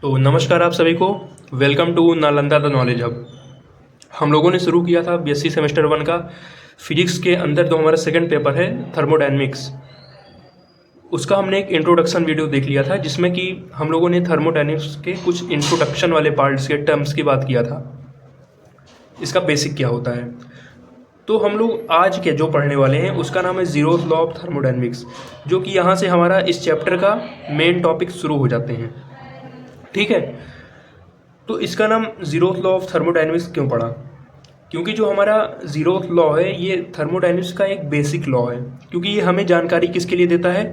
तो नमस्कार आप सभी को। Welcome to Nalanda the knowledge hub. हम लोगों ने शुरू किया था बीएससी सेमेस्टर 1 का फिजिक्स के अंदर जो हमारा सेकंड पेपर है थर्मोडायनेमिक्स, उसका हमने एक इंट्रोडक्शन वीडियो देख लिया था जिसमें कि हम लोगों ने थर्मोडायनेमिक्स के कुछ इंट्रोडक्शन वाले पार्ट्स के टर्म्स की बात किया था, इसका बेसिक क्या होता है। तो हम लोग आज के जो पढ़ने वाले हैं उसका नाम है जीरोथ लॉ ऑफ थर्मोडायनेमिक्स, जो कि यहाँ से हमारा इस चैप्टर का मेन टॉपिक शुरू हो जाते हैं। ठीक है, तो इसका नाम जीरोथ लॉ ऑफ थर्मोडायनेमिक्स क्यों पड़ा? क्योंकि जो हमारा जीरोथ लॉ है ये थर्मोडायनेमिक्स का एक बेसिक लॉ है, क्योंकि ये हमें जानकारी किसके लिए देता है?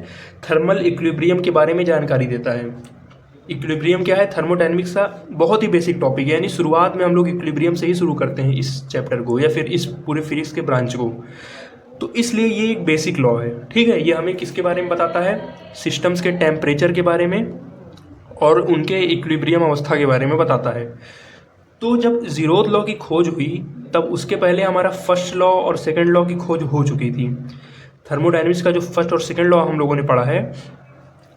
थर्मल इक्विलिब्रियम के बारे में जानकारी देता है। इक्विलिब्रियम क्या है? थर्मोडायनेमिक्स का बहुत ही बेसिक टॉपिक है, यानी शुरुआत में हम लोग इक्विलिब्रियम से ही शुरू करते हैं इस चैप्टर को या फिर इस पूरे फिजिक्स के ब्रांच को। तो इसलिए ये एक बेसिक लॉ है। ठीक है, ये हमें किसके बारे में बताता है? सिस्टम्स के टेम्परेचर के बारे में और उनके इक्विलिब्रियम अवस्था के बारे में बताता है। तो जब जीरोथ लॉ की खोज हुई तब उसके पहले हमारा फर्स्ट लॉ और सेकंड लॉ की खोज हो चुकी थी। थर्मोडायनेमिक्स का जो फर्स्ट और सेकंड लॉ हम लोगों ने पढ़ा है,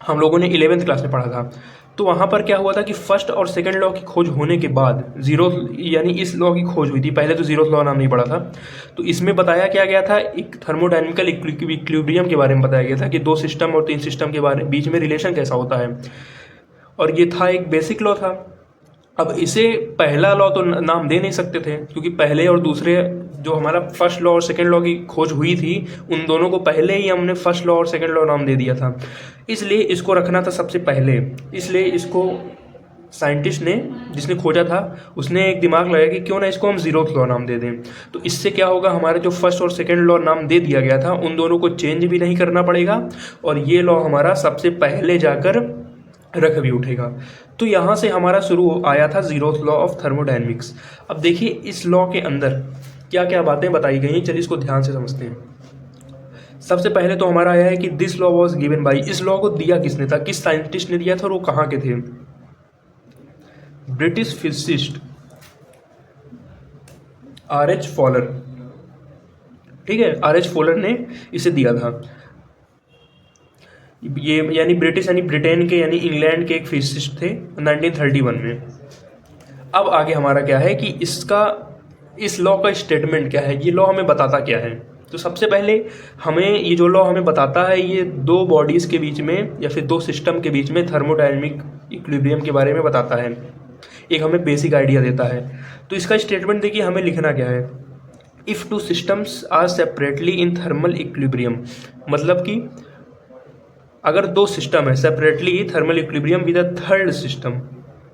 हम लोगों ने 11th क्लास में पढ़ा था। तो वहाँ पर क्या हुआ था कि फर्स्ट और सेकंड लॉ की खोज होने के बाद जीरोथ यानी इस लॉ की खोज हुई थी। पहले तो जीरोथ लॉ नाम नहीं पड़ा था। तो इसमें बताया क्या गया था? एक थर्मोडायनेमिकल इक्विलिब्रियम के बारे में बताया गया था कि दो सिस्टम और तीन सिस्टम के बारे बीच में रिलेशन कैसा होता है, और ये था एक बेसिक लॉ था। अब इसे पहला लॉ तो नाम दे नहीं सकते थे, क्योंकि पहले और दूसरे जो हमारा फर्स्ट लॉ और सेकंड लॉ की खोज हुई थी उन दोनों को पहले ही हमने फर्स्ट लॉ और सेकंड लॉ नाम दे दिया था, इसलिए इसको रखना था सबसे पहले। इसलिए इसको साइंटिस्ट ने, जिसने खोजा था, उसने एक दिमाग लगाया कि क्यों ना इसको हम जीरोथ लॉ नाम दे दें। तो इससे क्या होगा, हमारे जो फर्स्ट और सेकंड लॉ नाम दे दिया गया था उन दोनों को चेंज भी नहीं करना पड़ेगा और ये लॉ हमारा सबसे पहले जाकर रख भी उठेगा। तो यहाँ से हमारा शुरू आया था जीरोथ लॉ ऑफ थर्मोडायनेमिक्स। अब देखिए इस लॉ के अंदर क्या क्या बातें बताई गई हैं, चलिए इसको ध्यान से समझते हैं। सबसे पहले तो हमारा आया है कि this law was given by. इस लॉ को दिया किसने था, किस साइंटिस्ट ने दिया था और वो कहाँ के थे? British physicist R H. फॉलर। ठीक है, आर.एच. फॉलर ने इसे दिया था। ये यानी ब्रिटिश यानी ब्रिटेन के यानी इंग्लैंड के एक फिजिसिस्ट थे 1931 में। अब आगे हमारा क्या है कि इस लॉ का स्टेटमेंट क्या है, ये लॉ हमें बताता क्या है। तो सबसे पहले हमें ये जो लॉ हमें बताता है ये दो बॉडीज़ के बीच में या फिर दो सिस्टम के बीच में थर्मोडायनेमिक इक्विलिब्रियम के बारे में बताता है, एक हमें बेसिक आइडिया देता है। तो इसका स्टेटमेंट देखिए हमें लिखना क्या है। If two systems are separately in thermal equilibrium, मतलब कि अगर दो सिस्टम है separately thermal equilibrium with a third system.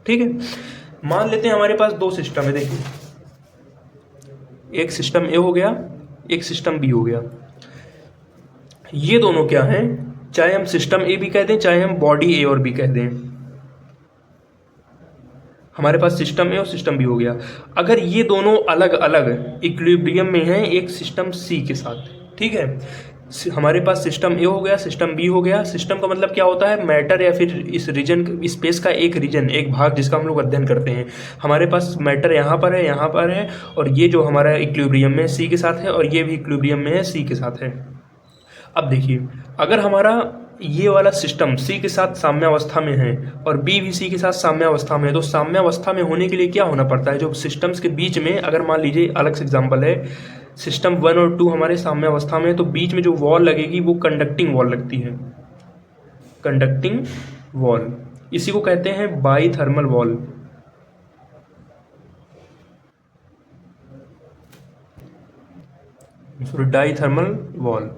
ठीक है, मान लेते हैं हमारे पास दो सिस्टम है। देखिए एक सिस्टम ए हो गया, एक सिस्टम बी हो गया। ये दोनों क्या हैं, चाहे हम सिस्टम ए भी कह दें चाहे हम बॉडी ए और बी कह दें, हमारे पास सिस्टम ए और सिस्टम बी हो गया। अगर ये दोनों अलग अलग इक्विलिब्रियम में हैं एक सिस्टम सी के साथ, ठीक है, हमारे पास सिस्टम ए हो गया सिस्टम बी हो गया। सिस्टम का मतलब क्या होता है? मैटर या फिर इस रीजन स्पेस का एक रीजन, एक भाग जिसका हम लोग अध्ययन करते हैं। हमारे पास मैटर यहाँ पर है, यहाँ पर है, और ये जो हमारा इक्विलिब्रियम में सी के साथ है और ये भी इक्विलिब्रियम में है सी के साथ है। अब देखिए अगर हमारा ये वाला सिस्टम सी के साथ साम्यावस्था में है और बी भी सी के साथ साम्यावस्था में है, तो साम्यावस्था में होने के लिए क्या होना पड़ता है? जो सिस्टम्स के बीच में, अगर मान लीजिए अलग से एग्जांपल है, सिस्टम 1 और 2 हमारे साम्यावस्था में है, तो बीच में जो वॉल लगेगी वो कंडक्टिंग वॉल लगती है, कंडक्टिंग वॉल। इसी को कहते हैं diathermal wall. Diathermal wall.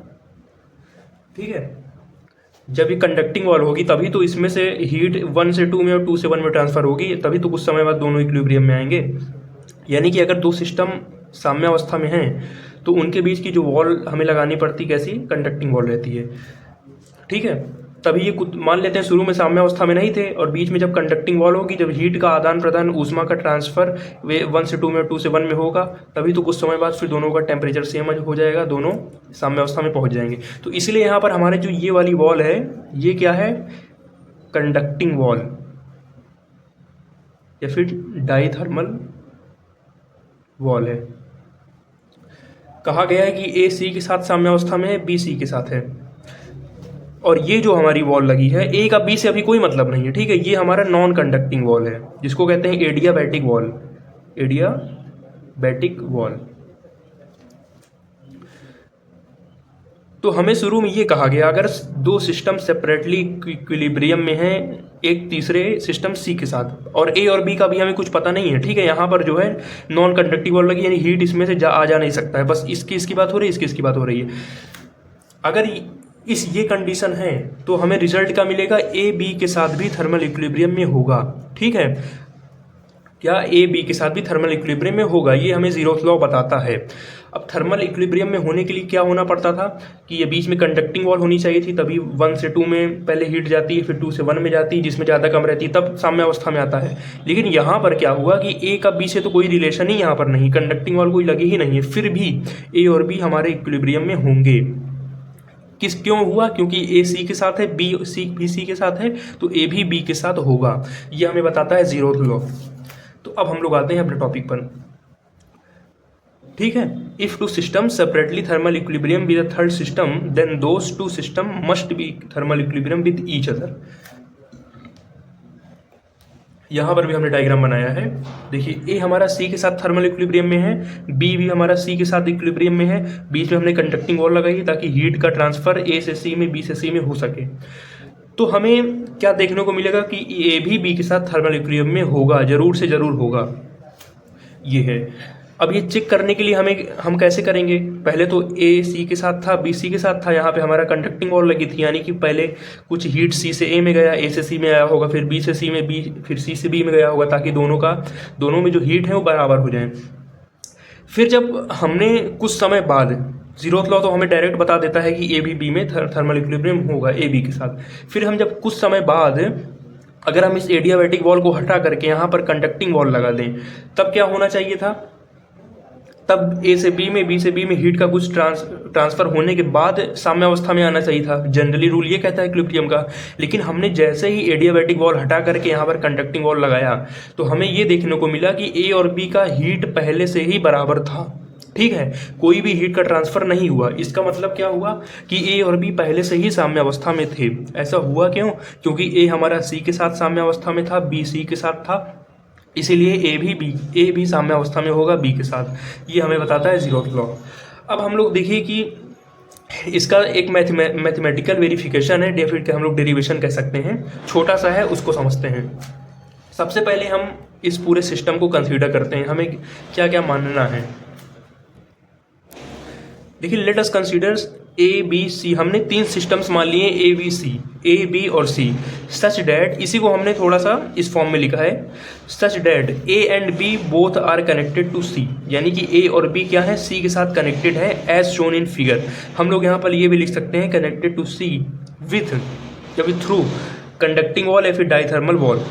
ठीक है, जब ये कंडक्टिंग वॉल होगी तभी तो इसमें से हीट 1 से 2 में और 2 से 1 में ट्रांसफर होगी, तभी तो कुछ समय बाद दोनों इक्विलिब्रियम में आएंगे। यानी कि अगर दो सिस्टम साम्यावस्था में हैं तो उनके बीच की जो वॉल हमें लगानी पड़ती कैसी? कंडक्टिंग वॉल रहती है। ठीक है, तभी ये मान लेते हैं शुरू में साम्यावस्था में नहीं थे और बीच में जब कंडक्टिंग वॉल होगी, जब हीट का आदान प्रदान, ऊष्मा का ट्रांसफर वे 1 से 2 में और 2 से 1 में होगा, तभी तो कुछ समय बाद फिर दोनों का टेम्परेचर सेम हो जाएगा, दोनों साम्यावस्था में पहुंच जाएंगे। तो इसलिए यहाँ पर हमारे जो ये वाली वॉल है ये क्या है? कंडक्टिंग वॉल या फिर डाई थर्मल वॉल है। कहा गया है कि ए सी के साथ साम्यावस्था में है, बी सी के साथ है। और ये जो हमारी वॉल लगी है, ए का बी से अभी कोई मतलब नहीं है, ठीक है। ये हमारा नॉन कंडक्टिंग वॉल है, जिसको कहते हैं एडियाबैटिक वॉल, एडियाबैटिक वॉल। तो हमें शुरू में ये कहा गया, अगर दो सिस्टम सेपरेटली इक्विलिब्रियम में हैं एक तीसरे सिस्टम सी के साथ, और ए और बी का भी हमें कुछ पता नहीं है, ठीक है। यहाँ पर जो है नॉन कंडक्टिव वॉल लगी, यानी हीट इसमें से आ जा नहीं सकता है, बस इसकी बात हो रही है, इसकी बात हो रही है। अगर ये कंडीशन है तो हमें रिजल्ट क्या मिलेगा, ए बी के साथ भी थर्मल इक्विलिब्रियम में होगा, ठीक है। क्या ए बी के साथ भी थर्मल इक्विलिब्रियम में होगा, ये हमें ज़ीरोथ लॉ बताता है। अब थर्मल इक्विलिब्रियम में होने के लिए क्या होना पड़ता था कि ये बीच में कंडक्टिंग वॉल होनी चाहिए थी, तभी 1 से 2 में पहले हीट जाती है, फिर 2 से 1 में जाती है, जिसमें ज़्यादा कम रहती है, तब साम्य अवस्था में आता है। लेकिन यहाँ पर क्या हुआ कि ए का बी से तो कोई रिलेशन ही यहाँ पर नहीं, कंडक्टिंग वॉल कोई लगी ही नहीं है, फिर भी ए और बी हमारे इक्विलिब्रियम में होंगे। क्यों हुआ, क्योंकि ए सी के साथ है, बी सी भी सी के साथ है, तो ए भी बी के साथ होगा, ये हमें बताता है ज़ीरोथ लॉ। तो अब हम लोग आते हैं अपने टॉपिक पर, ठीक है। If two system separately thermal equilibrium with a third system, then those two system must be thermal equilibrium with each other. यहाँ पर भी हमने डायग्राम बनाया है, देखिए ए हमारा सी के साथ थर्मल इक्विलिब्रियम में है, बी भी हमारा सी के साथ इक्विलिब्रियम में है, बीच में हमने कंडक्टिंग वॉल लगाई है ताकि हीट का ट्रांसफर ए से सी में, बी से सी में हो सके। तो हमें क्या देखने को मिलेगा कि ए भी बी के साथ थर्मल इक्विलिब्रियम में होगा, जरूर से जरूर होगा, ये है। अब ये चेक करने के लिए हम कैसे करेंगे, पहले तो ए सी के साथ था, बी सी के साथ था, यहाँ पे हमारा कंडक्टिंग वॉल लगी थी, यानी कि पहले कुछ हीट सी से ए में गया, ए से सी में आया होगा, फिर बी से सी में, बी फिर सी से बी में गया होगा, ताकि दोनों में जो हीट है वो बराबर हो जाए। फिर जब हमने कुछ समय बाद, ज़ीरोथ लॉ तो हमें डायरेक्ट बता देता है कि ए भी बी में थर्मल इक्विलिब्रियम होगा ए बी के साथ। फिर हम जब कुछ समय बाद अगर हम इस एडियाबैटिक वॉल को हटा करके यहाँ पर कंडक्टिंग वॉल लगा दें, तब क्या होना चाहिए था, तब ए से बी में, बी से बी में हीट का कुछ ट्रांसफर होने के बाद साम्य अवस्था में आना चाहिए था। जनरली रूल ये कहता है इक्विलिब्रियम का। लेकिन हमने जैसे ही एडियाबैटिक वॉल हटा करके यहाँ पर कंडक्टिंग वॉल लगाया, तो हमें ये देखने को मिला कि ए और बी का हीट पहले से ही बराबर था, ठीक है, कोई भी हीट का ट्रांसफर नहीं हुआ। इसका मतलब क्या हुआ कि ए और बी पहले से ही साम्य अवस्था में थे। ऐसा हुआ क्यों, क्योंकि ए हमारा सी के साथ साम्य अवस्था में था, बी सी के साथ था, इसीलिए ए भी साम्य अवस्था में होगा बी के साथ। ये हमें बताता है ज़ीरोथ लॉ। अब हम लोग देखिए कि इसका एक मैथमेटिकल वेरिफिकेशन है, डेफिनेट हम लोग डेरिवेशन कह सकते हैं, छोटा सा है, उसको समझते हैं। सबसे पहले हम इस पूरे सिस्टम को कंसीडर करते हैं, हमें क्या क्या मानना है। देखिए, let us consider A B C, हमने 3 सिस्टम्स मान लिए ए बी सी, ए बी और सी, सच डैट, इसी को हमने थोड़ा सा इस फॉर्म में लिखा है, such that A and B both are connected to C, यानी कि ए और बी क्या है, सी के साथ कनेक्टेड है, एज शोन इन फिगर। हम लोग यहाँ पर ये भी लिख सकते हैं कनेक्टेड टू सी विथ या विथ थ्रू कंडक्टिंग वॉल या फिर डाइथर्मल वॉल।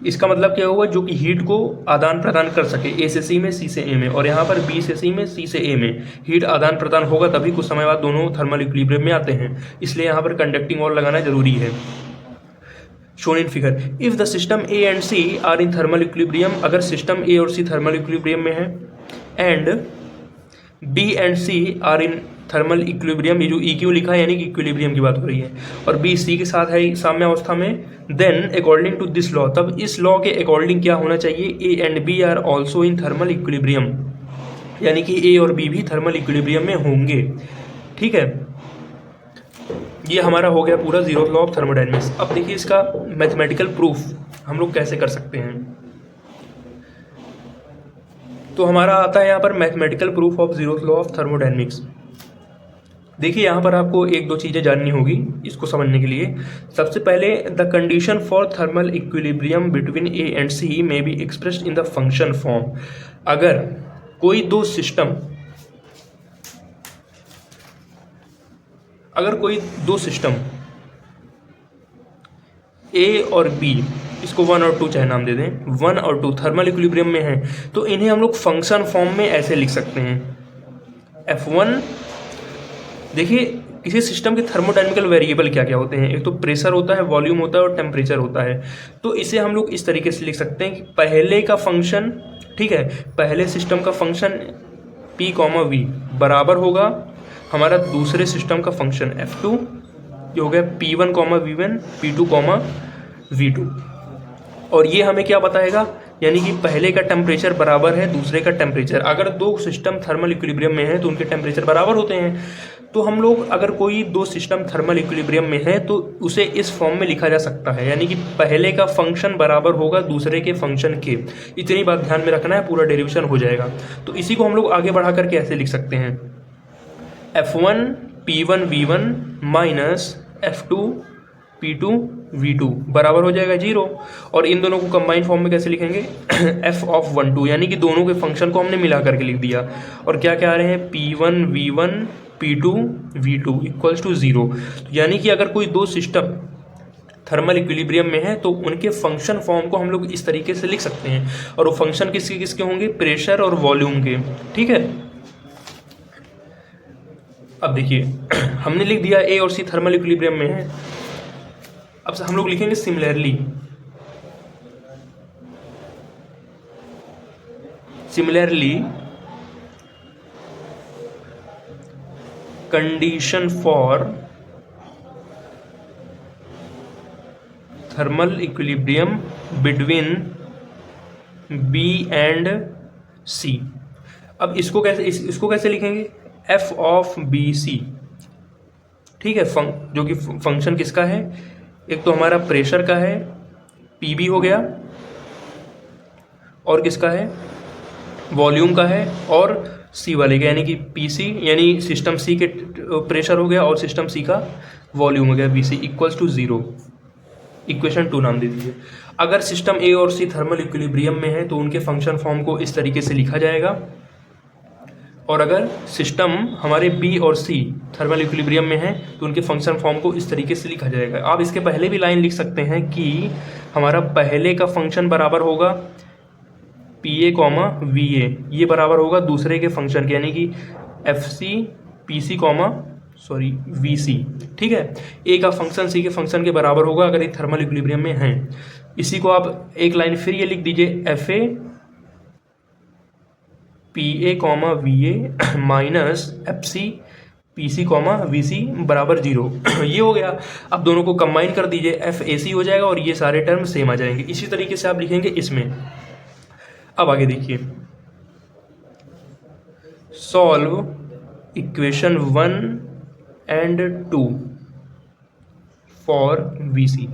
इसका मतलब क्या हुआ, जो कि हीट को आदान प्रदान कर सके, ए से सी में, सी से ए में, और यहाँ पर बी से सी में, सी से ए में हीट आदान प्रदान होगा, तभी कुछ समय बाद दोनों थर्मल इक्विलिब्रियम में आते हैं। इसलिए यहाँ पर कंडक्टिंग वॉल लगाना जरूरी है। Shown in figure, if the system A and C are in thermal equilibrium, अगर सिस्टम ए और सी थर्मल इक्विलिब्रियम में है, and B and C are in thermal equilibrium, ये जो EQ लिखा है यानी कि इक्विलिब्रियम की बात हो रही है, और बी सी के साथ है साम्य अवस्था में, then according to this law, तब इस लॉ के अकॉर्डिंग क्या होना चाहिए, A and B are also in thermal equilibrium, यानी कि ए और बी भी थर्मल इक्विलिब्रियम में होंगे, ठीक है। ये हमारा हो गया पूरा ज़ीरोथ लॉ ऑफ थर्मोडायनेमिक्स। अब देखिए इसका मैथमेटिकल प्रूफ हम लोग कैसे कर सकते हैं। तो हमारा आता है यहाँ पर mathematical proof of zeroth law of thermodynamics. देखिए यहाँ पर आपको 1-2 चीज़ें जाननी होगी इसको समझने के लिए। सबसे पहले, the condition for thermal equilibrium between A and C may be expressed in the function form. अगर कोई दो सिस्टम ए और बी, इसको 1 और 2 चाहे नाम दे दें, 1 और 2 थर्मल इक्विलिब्रियम में है, तो इन्हें हम लोग फंक्शन फॉर्म में ऐसे लिख सकते हैं, F1। देखिए किसी सिस्टम के थर्मोडायनेमिकल वेरिएबल क्या क्या होते हैं, एक तो प्रेशर होता है, वॉल्यूम होता है और टेम्परेचर होता है। तो इसे हम लोग इस तरीके से लिख सकते हैं कि पहले का फंक्शन, ठीक है, पहले सिस्टम का फंक्शन P, V बराबर होगा हमारा दूसरे सिस्टम का फंक्शन F2 ये हो गया P1 comma V1, P2 comma V2। और ये हमें क्या बताएगा, यानी कि पहले का टेम्परेचर बराबर है दूसरे का टेम्परेचर। अगर दो सिस्टम थर्मल इक्विलिब्रियम में है तो उनके टेम्परेचर बराबर होते हैं। तो हम लोग अगर कोई दो सिस्टम थर्मल इक्विलिब्रियम में है तो उसे इस फॉर्म में लिखा जा सकता है, यानी कि पहले का फंक्शन बराबर होगा दूसरे के फंक्शन के। इतनी बात ध्यान में रखना है, पूरा डेरिवेशन हो जाएगा। तो इसी को हम लोग आगे बढ़ा करके ऐसे लिख सकते हैं, F1 P1 V1 minus F2 P2 V2 बराबर हो जाएगा 0। और इन दोनों को कंबाइन फॉर्म में कैसे लिखेंगे, F ऑफ 1 2, यानी कि दोनों के फंक्शन को हमने मिला करके लिख दिया। और क्या क्या आ रहे हैं, P1 V1 P2 V2 equals to 0। यानी कि अगर कोई दो सिस्टम थर्मल इक्विलिब्रियम में है तो उनके फंक्शन फॉर्म को हम लोग इस तरीके से लिख सकते हैं। और वो फंक्शन किसके किसके होंगे, प्रेशर और वॉल्यूम के। ठीक है, अब देखिए हमने लिख दिया ए और सी थर्मल इक्विलिब्रियम में है। अब हम लोग लिखेंगे similarly, condition for thermal equilibrium between B and C. अब इसको कैसे लिखेंगे, एफ ऑफ बी सी। ठीक है, जो कि फंक्शन किसका है, एक तो हमारा प्रेशर का है पी बी हो गया, और किसका है, वॉल्यूम का है, और सी वाले का यानी कि पी सी, यानी सिस्टम सी के प्रेशर हो गया और सिस्टम सी का वॉल्यूम हो गया B C equals to 0। Equation 2 नाम दे दीजिए। अगर सिस्टम ए और सी थर्मल इक्विलिब्रियम में है तो उनके फंक्शन फॉर्म को इस तरीके से लिखा जाएगा। और अगर सिस्टम हमारे बी और सी थर्मल इक्विलिब्रियम में है तो उनके फंक्शन फॉर्म को इस तरीके से लिखा जाएगा। आप इसके पहले भी लाइन लिख सकते हैं कि हमारा पहले का फंक्शन बराबर होगा P A comma V A, ये बराबर होगा दूसरे के फंक्शन के, यानी कि F C P C V C. ठीक है, ए का फंक्शन सी के फंक्शन के बराबर होगा अगर ये थर्मल इक्विलिब्रियम में है। इसी को आप एक लाइन फिर ये लिख दीजिए, F A P A comma V A minus F C P C comma V C बराबर 0। ये हो गया। अब दोनों को कंबाइन कर दीजिए, एफ ए सी हो जाएगा और ये सारे टर्म सेम आ जाएंगे। इसी तरीके से आप लिखेंगे इसमें। अब आगे देखिए, solve equation 1 and 2 for V C.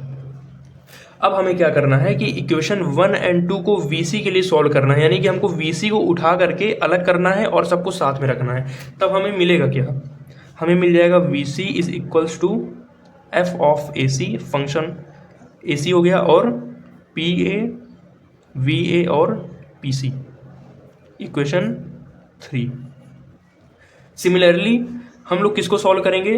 अब हमें क्या करना है कि इक्वेशन 1 एंड 2 को VC के लिए सॉल्व करना है, यानी कि हमको VC को उठा करके अलग करना है और सबको साथ में रखना है। तब हमें मिलेगा क्या, हमें मिल जाएगा VC is equals to F of AC, function AC हो गया, और PA VA और PC, इक्वेशन 3। सिमिलरली हम लोग किसको सॉल्व करेंगे,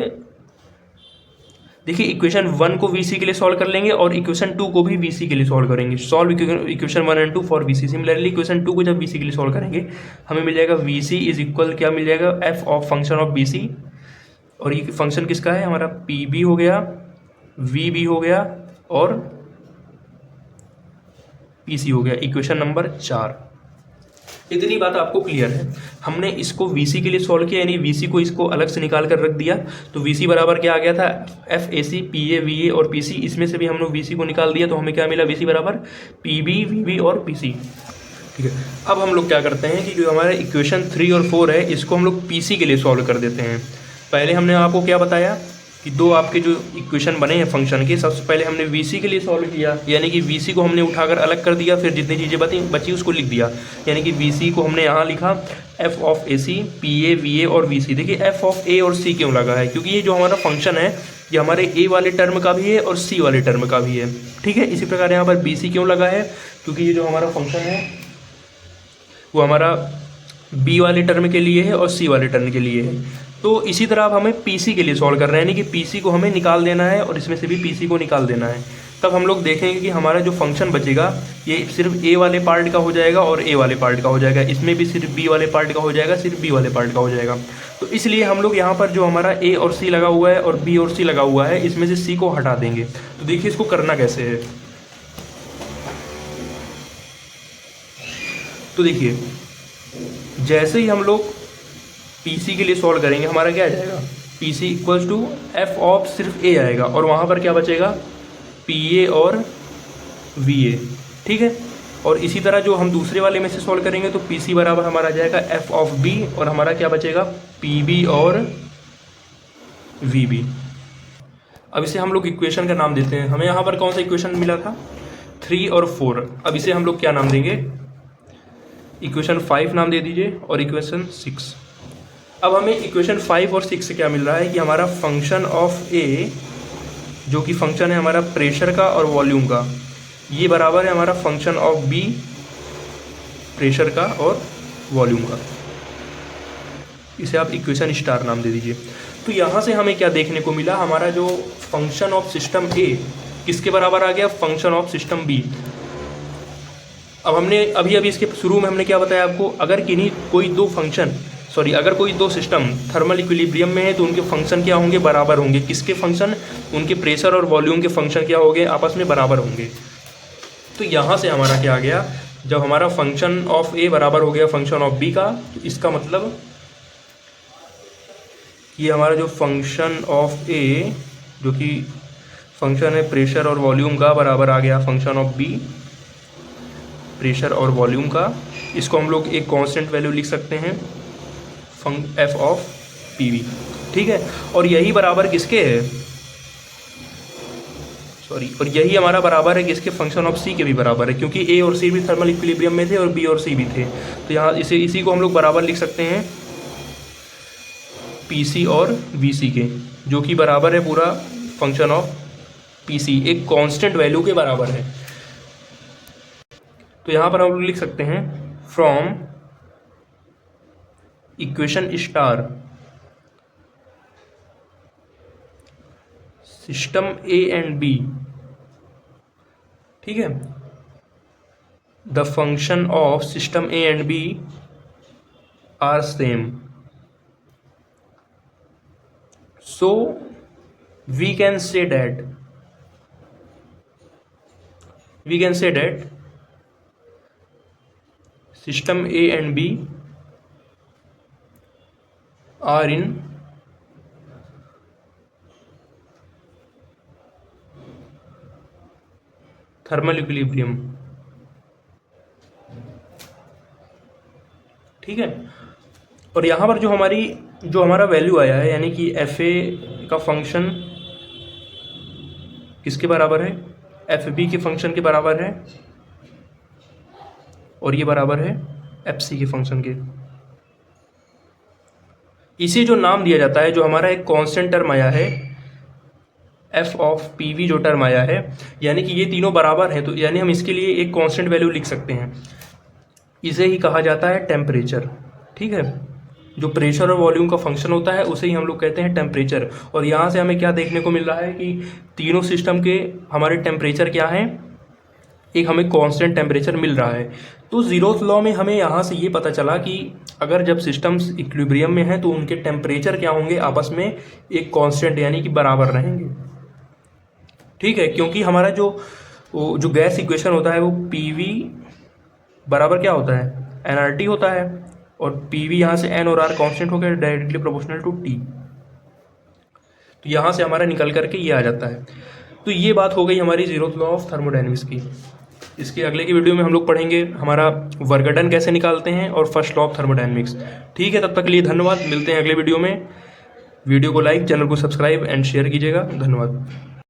देखिए इक्वेशन 1 को VC के लिए सॉल्व कर लेंगे और इक्वेशन 2 को भी VC के लिए सॉल्व करेंगे। Solve equation 1 and 2 for VC। Similarly equation 2 को जब VC के लिए सॉल्व करेंगे हमें मिल जाएगा VC इज इक्वल, क्या मिल जाएगा, F of function of BC, और ये फंक्शन किसका है हमारा, PB हो गया, VB हो गया और PC हो गया, इक्वेशन नंबर 4। इतनी बात आपको क्लियर है। हमने इसको VC के लिए सॉल्व किया, यानी VC को इसको अलग से निकाल कर रख दिया, तो VC बराबर क्या आ गया था, FAC PA VA और PC। इसमें से भी हम लोग VC को निकाल दिया तो हमें क्या मिला, VC बराबर PB VB और PC। ठीक है, अब हम लोग क्या करते हैं कि जो हमारा इक्वेशन 3 और 4 है इसको हम लोग PC के लिए सॉल्व कर देते हैं। पहले हमने आपको क्या बताया कि दो आपके जो इक्वेशन बने हैं फंक्शन के, सबसे पहले हमने VC के लिए सॉल्व किया, यानी कि VC को हमने उठाकर अलग कर दिया, फिर जितनी चीज़ें बची उसको लिख दिया, यानी कि VC को हमने यहाँ लिखा F of AC PA VA और VC। देखिए एफ ऑफ A और C क्यों लगा है, क्योंकि ये जो हमारा फंक्शन है ये हमारे A वाले टर्म का भी है और C वाले टर्म का भी है। ठीक है, इसी प्रकार यहाँ पर BC क्यों लगा है, क्योंकि ये जो हमारा फंक्शन है वो हमारा B वाले टर्म के लिए है और C वाले टर्म के लिए है। तो इसी तरह अब हमें PC के लिए सॉल्व कर रहे हैं, यानी कि PC को हमें निकाल देना है और इसमें से भी PC को निकाल देना है। तब हम लोग देखेंगे कि हमारा जो फंक्शन बचेगा ये सिर्फ A वाले पार्ट का हो जाएगा और A वाले पार्ट का हो जाएगा, इसमें भी सिर्फ B वाले पार्ट का हो जाएगा, सिर्फ B वाले पार्ट का हो जाएगा। तो इसलिए हम लोग यहाँ पर जो हमारा A और C लगा हुआ है और B और C लगा हुआ है इसमें से C को हटा देंगे। तो देखिए इसको करना कैसे है, तो देखिए जैसे ही हम लोग PC के लिए सॉल्व करेंगे हमारा क्या आ जाएगा, P C equals to F of सिर्फ ए आएगा और वहाँ पर क्या बचेगा, पी ए और वी ए, ठीक है। और इसी तरह जो हम दूसरे वाले में से सॉल्व करेंगे तो पी सी बराबर हमारा आ जाएगा एफ ऑफ बी और हमारा क्या बचेगा, पी बी और वी बी। अब इसे हम लोग इक्वेशन का नाम देते हैं। हमें यहाँ पर कौन सा इक्वेशन मिला था, 3 और 4। अब इसे हम लोग क्या नाम देंगे, इक्वेशन 5 नाम दे दीजिए और इक्वेशन 6। अब हमें इक्वेशन 5 और 6 से क्या मिल रहा है कि हमारा फंक्शन ऑफ ए, जो कि फंक्शन है हमारा प्रेशर का और वॉल्यूम का, ये बराबर है हमारा फंक्शन ऑफ बी, प्रेशर का और वॉल्यूम का। इसे आप इक्वेशन स्टार नाम दे दीजिए। तो यहाँ से हमें क्या देखने को मिला, हमारा जो फंक्शन ऑफ सिस्टम ए किसके बराबर आ गया, फंक्शन ऑफ सिस्टम बी। अब हमने अभी इसके शुरू में हमने क्या बताया आपको, अगर कोई दो सिस्टम थर्मल इक्विलिब्रियम में है तो उनके फंक्शन क्या होंगे, बराबर होंगे। किसके फंक्शन, उनके प्रेशर और वॉल्यूम के फंक्शन क्या होंगे, आपस में बराबर होंगे। तो यहाँ से हमारा क्या आ गया, जब हमारा फंक्शन ऑफ ए बराबर हो गया फंक्शन ऑफ बी का, तो इसका मतलब ये हमारा जो फंक्शन ऑफ ए, जो कि फंक्शन है प्रेशर और वॉल्यूम का, बराबर आ गया फंक्शन ऑफ बी, प्रेशर और वॉल्यूम का। इसको हम लोग एक कांस्टेंट वैल्यू लिख सकते हैं, एफ ऑफ पी वी, ठीक है। और यही बराबर किसके है, और यही हमारा बराबर है किसके, फंक्शन ऑफ सी के भी बराबर है, क्योंकि ए और सी भी थर्मल इक्विलिब्रियम में थे और बी और सी भी थे। तो यहाँ इसी को हम लोग बराबर लिख सकते हैं पी सी और वी सी के, जो कि बराबर है पूरा फंक्शन ऑफ पी सी, एक कांस्टेंट वैल्यू के बराबर है। तो यहाँ पर हम लोग लिख सकते हैं from equation star system A and B, ठीक है, the function of system A and B are same, so we can say that system A and B are in thermal equilibrium, ठीक है। और यहाँ पर जो हमारा वैल्यू आया है, यानी कि एफ ए का फंक्शन किसके बराबर है, एफ बी के फंक्शन के बराबर है, और ये बराबर है एफ सी के फंक्शन के। इसे जो नाम दिया जाता है, जो हमारा एक कांस्टेंट टर्म आया है एफ ऑफ पी वी, जो टर्म आया है, यानी कि ये तीनों बराबर हैं, तो यानी हम इसके लिए एक कांस्टेंट वैल्यू लिख सकते हैं। इसे ही कहा जाता है टेम्परेचर, ठीक है। जो प्रेशर और वॉल्यूम का फंक्शन होता है उसे ही हम लोग कहते हैं टेम्परेचर। और यहाँ से हमें क्या देखने को मिल रहा है कि तीनों सिस्टम के हमारे टेम्परेचर क्या हैं, एक हमें कांस्टेंट टेम्परेचर मिल रहा है। तो ज़ीरोथ लॉ में हमें यहाँ से ये पता चला कि अगर जब सिस्टम्स इक्विलिब्रियम में हैं तो उनके टेम्परेचर क्या होंगे, आपस में एक कांस्टेंट यानी कि बराबर रहेंगे, ठीक है। क्योंकि हमारा जो गैस इक्वेशन होता है वो पी वी बराबर क्या होता है, एन आर टी होता है, और पी वी यहाँ से एन और आर कांस्टेंट हो गया, डायरेक्टली प्रोपोर्शनल टू टी। तो यहाँ से हमारा निकल करके ये आ जाता है। तो ये बात हो गई हमारी ज़ीरोथ लॉ ऑफ थर्मोडायनेमिक्स की। इसके अगले की वीडियो में हम लोग पढ़ेंगे हमारा वर्कडन कैसे निकालते हैं और फर्स्ट लॉ ऑफ थर्मोडायनेमिक्स, ठीक है। तब तक के लिए धन्यवाद, मिलते हैं अगले वीडियो में। वीडियो को लाइक, चैनल को सब्सक्राइब एंड शेयर कीजिएगा। धन्यवाद।